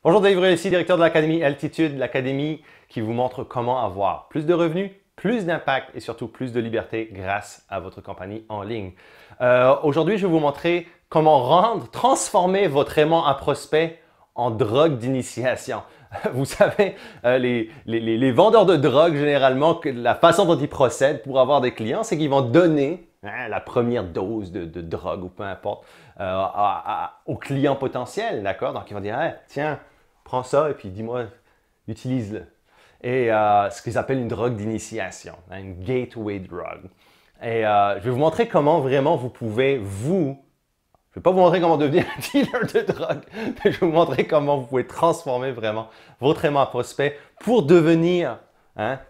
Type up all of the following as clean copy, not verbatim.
Bonjour, Dave Ruel ici, directeur de l'Académie Altitude, l'académie qui vous montre comment avoir plus de revenus, plus d'impact et surtout plus de liberté grâce à votre compagnie en ligne. Aujourd'hui, je vais vous montrer comment transformer votre aimant à prospect en drogue d'initiation. Vous savez, les vendeurs de drogue, généralement, la façon dont ils procèdent pour avoir des clients, c'est qu'ils vont donner la première dose de drogue ou peu importe au client potentiel, d'accord? Donc, ils vont dire, hey, tiens, prends ça et puis dis-moi, utilise-le. Et ce qu'ils appellent une drogue d'initiation, une gateway drug. Et je vais vous montrer comment vraiment vous pouvez, je ne vais pas vous montrer comment devenir un dealer de drogue, mais je vais vous montrer comment vous pouvez transformer vraiment votre aimant à prospect pour devenir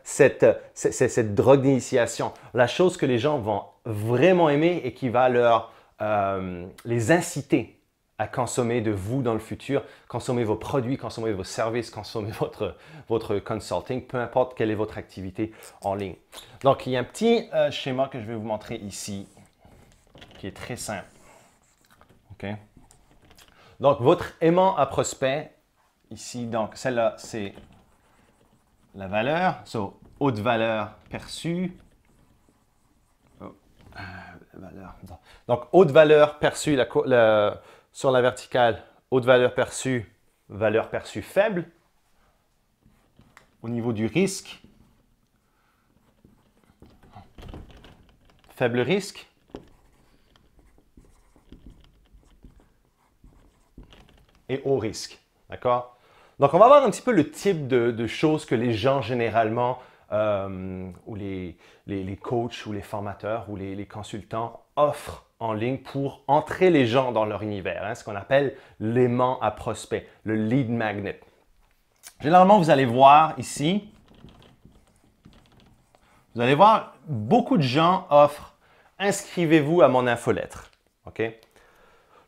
cette drogue d'initiation. La chose que les gens vont vraiment aimer et qui va les inciter à consommer de vous dans le futur, consommer vos produits, consommer vos services, consommer votre consulting, peu importe quelle est votre activité en ligne. Donc, il y a un petit schéma que je vais vous montrer ici qui est très simple. Okay. Donc, votre aimant à prospect, ici, donc celle-là, c'est la valeur, haute valeur perçue. Donc, haute valeur perçue sur la verticale, haute valeur perçue faible. Au niveau du risque, faible risque. Et haut risque. D'accord? Donc, on va voir un petit peu le type de choses que les gens généralement, ou les coachs, ou les formateurs, ou les consultants offrent en ligne pour entrer les gens dans leur univers, ce qu'on appelle l'aimant à prospect, le lead magnet. Généralement, vous allez voir ici, beaucoup de gens offrent « Inscrivez-vous à mon infolettre ». Okay?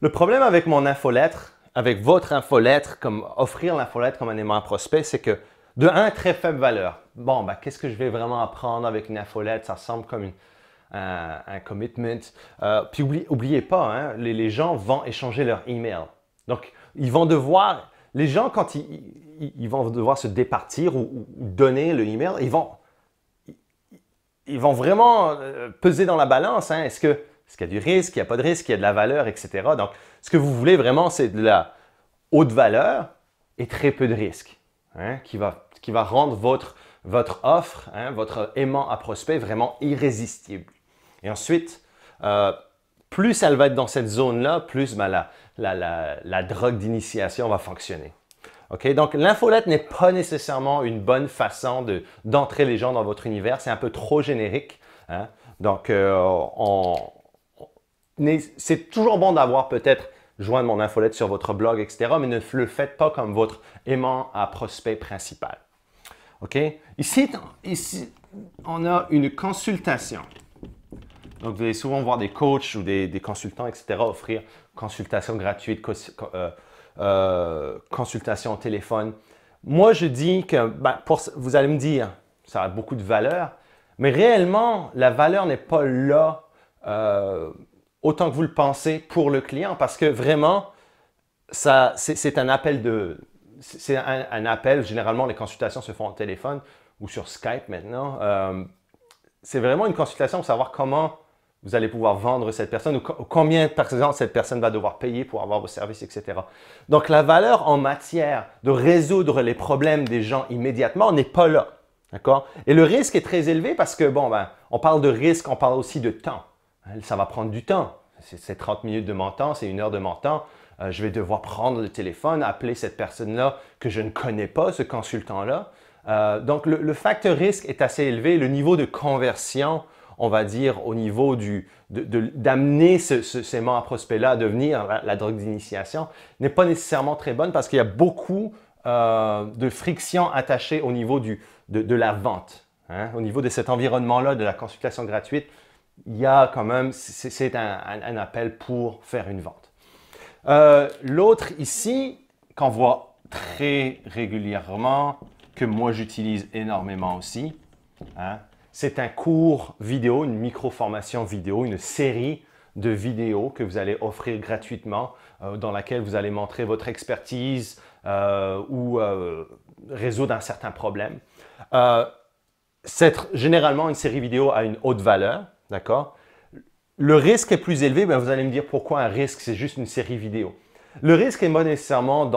Le problème avec mon infolettre, avec votre infolettre, comme offrir l'infolettre comme un aimant à prospect, c'est que de un, très faible valeur. Bon, qu'est-ce que je vais vraiment apprendre avec une infolettre? Ça ressemble comme un commitment. Puis oubliez pas, les gens vont échanger leur email. Donc, les gens, quand ils vont devoir se départir ou donner le email, ils vont vraiment peser dans la balance. Est-ce qu'il y a du risque, il n'y a pas de risque, il y a de la valeur, etc. Donc, ce que vous voulez vraiment, c'est de la haute valeur et très peu de risque, qui va rendre votre offre, votre aimant à prospect vraiment irrésistible. Et ensuite, plus elle va être dans cette zone-là, plus la drogue d'initiation va fonctionner. Okay? Donc, l'infolette n'est pas nécessairement une bonne façon d'entrer les gens dans votre univers. C'est un peu trop générique. Donc, c'est toujours bon d'avoir peut-être joindre mon infolette sur votre blog, etc., mais ne le faites pas comme votre aimant à prospect principal. OK? Ici, on a une consultation. Donc, vous allez souvent voir des coachs ou des consultants, etc., offrir consultation gratuite, consultation au téléphone. Moi, je dis que, vous allez me dire, ça a beaucoup de valeur, mais réellement, la valeur n'est pas là autant que vous le pensez pour le client, parce que vraiment, c'est un appel un appel. Généralement, les consultations se font au téléphone ou sur Skype maintenant. C'est vraiment une consultation pour savoir comment vous allez pouvoir vendre cette personne ou combien, par exemple, cette personne va devoir payer pour avoir vos services, etc. Donc, la valeur en matière de résoudre les problèmes des gens immédiatement n'est pas là. D'accord? Et le risque est très élevé parce que, on parle de risque, on parle aussi de temps. Ça va prendre du temps. C'est 30 minutes de mon temps, c'est 1 heure de mon temps. Je vais devoir prendre le téléphone, appeler cette personne-là que je ne connais pas, ce consultant-là. Donc, le facteur risque est assez élevé. Le niveau de conversion, on va dire, au niveau d'amener ces aimants à prospect-là à devenir la drogue d'initiation, n'est pas nécessairement très bonne parce qu'il y a beaucoup de friction attachée au niveau de la vente. Au niveau de cet environnement-là, de la consultation gratuite, il y a quand même, c'est un appel pour faire une vente. L'autre ici, qu'on voit très régulièrement, que moi j'utilise énormément aussi, c'est un cours vidéo, une micro-formation vidéo, une série de vidéos que vous allez offrir gratuitement, dans laquelle vous allez montrer votre expertise ou résoudre un certain problème. Généralement, une série vidéo a une haute valeur, d'accord? Le risque est plus élevé, ben vous allez me dire pourquoi un risque, c'est juste une série vidéo. Le risque n'est pas nécessairement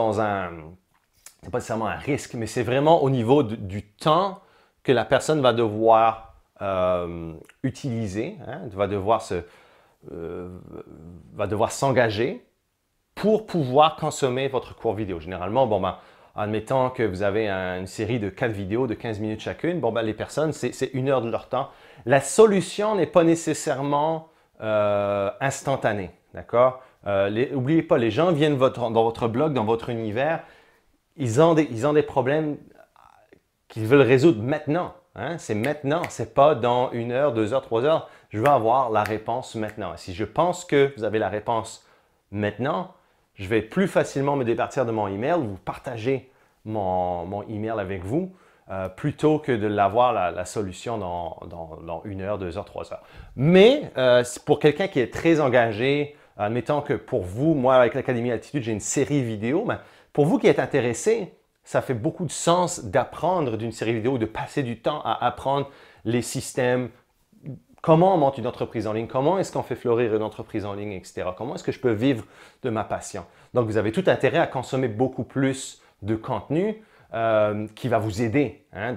c'est pas nécessairement un risque, mais c'est vraiment au niveau du temps que la personne va devoir utiliser, hein, va devoir s'engager pour pouvoir consommer votre cours vidéo. Généralement, bon, ben, admettons que vous avez une série de 4 vidéos de 15 minutes chacune, bon, ben, les personnes, c'est 1 heure de leur temps. La solution n'est pas nécessairement instantanée, d'accord? N'oubliez pas, les gens viennent dans votre blog, dans votre univers, ils ont des problèmes qu'ils veulent résoudre maintenant. Hein? C'est maintenant, ce n'est pas dans 1 heure, 2 heures, 3 heures. Je veux avoir la réponse maintenant. Et si je pense que vous avez la réponse maintenant, je vais plus facilement me départir de mon email, vous partager mon email avec vous, plutôt que de l'avoir la solution dans 1 heure, 2 heures, 3 heures. Mais pour quelqu'un qui est très engagé, admettons que pour vous, moi avec l'Académie Altitude, j'ai une série vidéo, mais pour vous qui êtes intéressé, ça fait beaucoup de sens d'apprendre d'une série vidéo, de passer du temps à apprendre les systèmes, comment on monte une entreprise en ligne, comment est-ce qu'on fait fleurir une entreprise en ligne, etc. Comment est-ce que je peux vivre de ma passion. Donc, vous avez tout intérêt à consommer beaucoup plus de contenu qui va vous aider hein,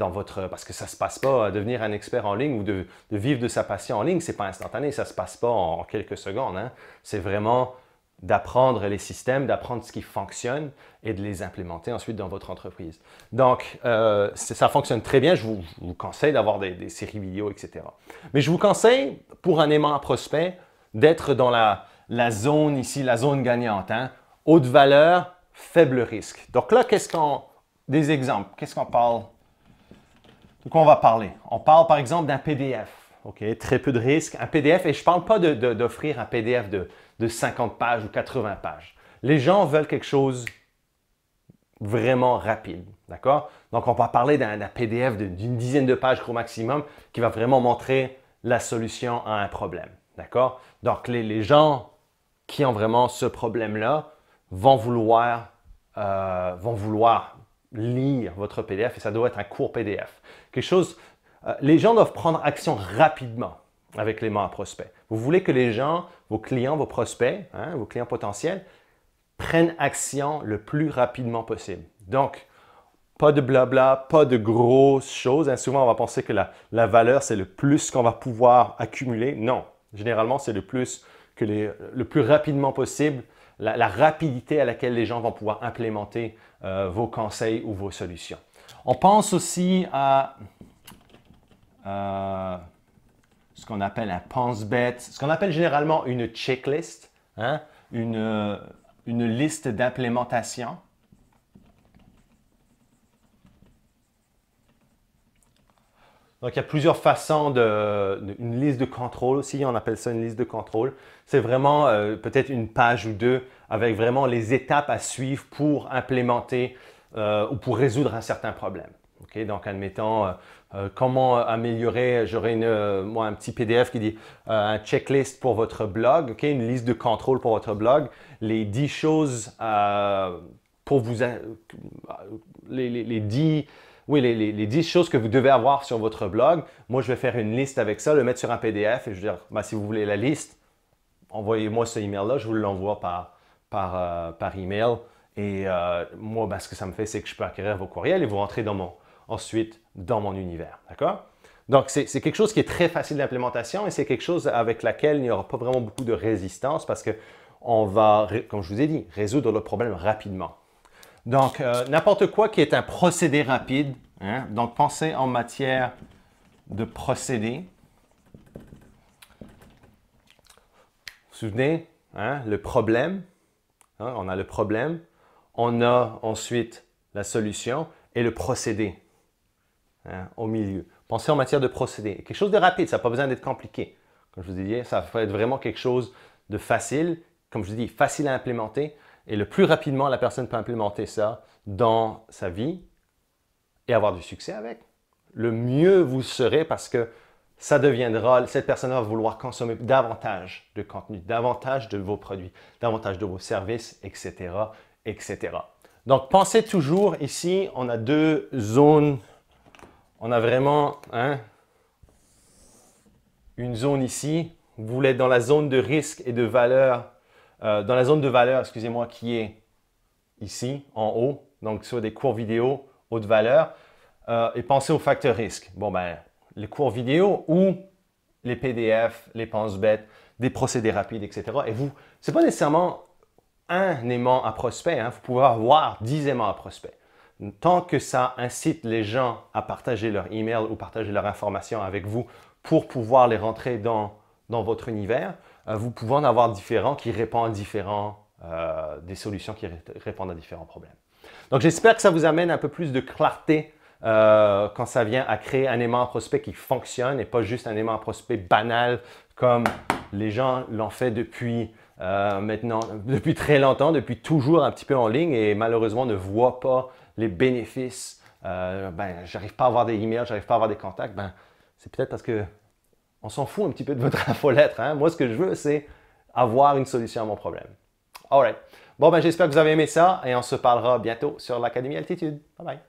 parce que ça ne se passe pas devenir un expert en ligne ou de vivre de sa passion en ligne, ce n'est pas instantané, ça ne se passe pas en quelques secondes. Hein. C'est vraiment d'apprendre les systèmes, d'apprendre ce qui fonctionne et de les implémenter ensuite dans votre entreprise. Donc, ça fonctionne très bien. Je vous conseille d'avoir des séries vidéo, etc. Mais je vous conseille, pour un aimant prospect, d'être dans la zone ici, la zone gagnante. Hein? Haute valeur, faible risque. Donc là, des exemples. Qu'est-ce qu'on parle? De quoi on va parler? On parle par exemple d'un PDF. OK, très peu de risques. Un PDF, et je ne parle pas d'offrir un PDF de 50 pages ou 80 pages. Les gens veulent quelque chose vraiment rapide, d'accord? Donc, on va parler d'un PDF d'une dizaine de pages gros maximum qui va vraiment montrer la solution à un problème, d'accord? Donc, les gens qui ont vraiment ce problème-là vont vouloir lire votre PDF et ça doit être un court PDF. Quelque chose, les gens doivent prendre action rapidement avec l'aimant à prospect. Vous voulez que les gens, vos clients, vos prospects, hein, vos clients potentiels, prennent action le plus rapidement possible. Donc, pas de blabla, pas de grosses choses. Hein. Souvent, on va penser que la valeur, c'est le plus qu'on va pouvoir accumuler. Non, généralement, c'est le plus rapidement possible, la rapidité à laquelle les gens vont pouvoir implémenter vos conseils ou vos solutions. On pense aussi à ce qu'on appelle un pense-bête, ce qu'on appelle généralement une checklist, hein, une liste d'implémentation. Donc, il y a plusieurs façons une liste de contrôle aussi, on appelle ça une liste de contrôle. C'est vraiment peut-être une page ou deux avec vraiment les étapes à suivre pour implémenter ou pour résoudre un certain problème. Okay? Donc, admettons, comment améliorer, j'aurais moi un petit PDF qui dit un checklist pour votre blog, okay? Une liste de contrôle pour votre blog, les 10 choses pour vous, les 10 choses que vous devez avoir sur votre blog. Moi, je vais faire une liste avec ça, le mettre sur un PDF et je vais dire, ben, si vous voulez la liste, envoyez-moi ce email-là, je vous l'envoie par email. Et moi, ben, ce que ça me fait, c'est que je peux acquérir vos courriels et vous rentrez ensuite dans mon univers. D'accord? Donc, c'est quelque chose qui est très facile d'implémentation et c'est quelque chose avec laquelle il n'y aura pas vraiment beaucoup de résistance parce qu'on va, comme je vous ai dit, résoudre le problème rapidement. Donc, n'importe quoi qui est un procédé rapide, hein? Donc pensez en matière de procédé. Vous vous souvenez, hein? Le problème, hein? On a le problème, on a ensuite la solution et le procédé hein? Au milieu. Pensez en matière de procédé. Quelque chose de rapide, ça n'a pas besoin d'être compliqué. Comme je vous ai dit, ça va être vraiment quelque chose de facile, comme je vous dis, facile à implémenter. Et le plus rapidement la personne peut implémenter ça dans sa vie et avoir du succès avec, le mieux vous serez parce que ça deviendra, cette personne va vouloir consommer davantage de contenu, davantage de vos produits, davantage de vos services, etc., etc. Donc, pensez toujours ici, on a deux zones. On a vraiment une zone ici. Vous voulez être dans la zone de risque et de valeur, dans la zone de valeur, excusez-moi, qui est ici, en haut. Donc, sur des cours vidéo haute valeur. Et pensez au facteur risque. Bon, ben, les cours vidéo ou les PDF, les pense-bêtes, des procédés rapides, etc. Et vous, ce n'est pas nécessairement un aimant à prospect. Vous pouvez avoir 10 aimants à prospect. Tant que ça incite les gens à partager leur email ou partager leur information avec vous pour pouvoir les rentrer dans votre univers, vous pouvez en avoir différents qui répondent à des solutions qui répondent à différents problèmes. Donc, j'espère que ça vous amène un peu plus de clarté quand ça vient à créer un aimant à prospect qui fonctionne et pas juste un aimant à prospect banal comme les gens l'ont fait depuis maintenant, depuis très longtemps, depuis toujours un petit peu en ligne et malheureusement ne voient pas les bénéfices. J'arrive pas à avoir des emails, j'arrive pas à avoir des contacts. C'est peut-être parce que on s'en fout un petit peu de votre infolettre. Moi, ce que je veux, c'est avoir une solution à mon problème. All right. Bon, j'espère que vous avez aimé ça et on se parlera bientôt sur l'Académie Altitude. Bye bye.